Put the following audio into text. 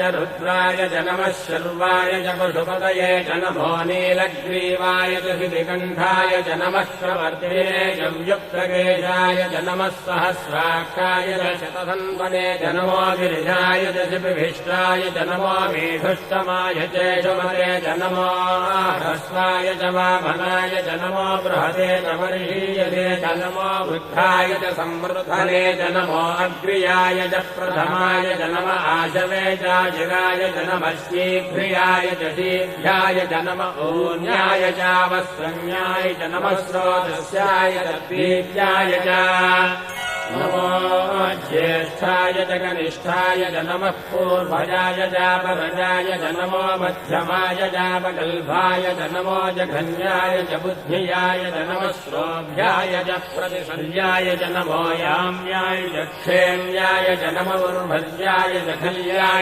च रुद्राय च नमः शर्वाय च पशुपतये च नमो नीलग्रीवाय च शितिकण्ठाय च नमः प्रवर्तिने च व्युक्तकेशाय च नमः सहस्राक्षाय च शतधन्वने च नमो गिरिजाय च शिपिभिष्टाय च नमो मेघुष्टमाय चेषुमते च नमो ह्रस्वाय च वामनाय च नमो बृहते च वर्षीयते च नमो वृद्धाय च संवृद्धने च नमो अग्र्याय च प्रथमाय च नम आशवे चाजिराय च नमः शीघ्रियाय च शीघ्राय च नम ऊन्याय चावस्रण्याय च नमः स्रोतस्याय च दीप्याय च नमो ज्येष्ठाय च कनिष्ठाय च नमः पूर्वजाय चापरजाय च नमो मध्यमाय चापगल्भाय च नमो जघन्याय च बुद्धियाय च नमः श्रोभ्याय च प्रतिशल्याय च नमो याम्याय च क्षेम्याय च नमो उर्भज्याय च खल्याय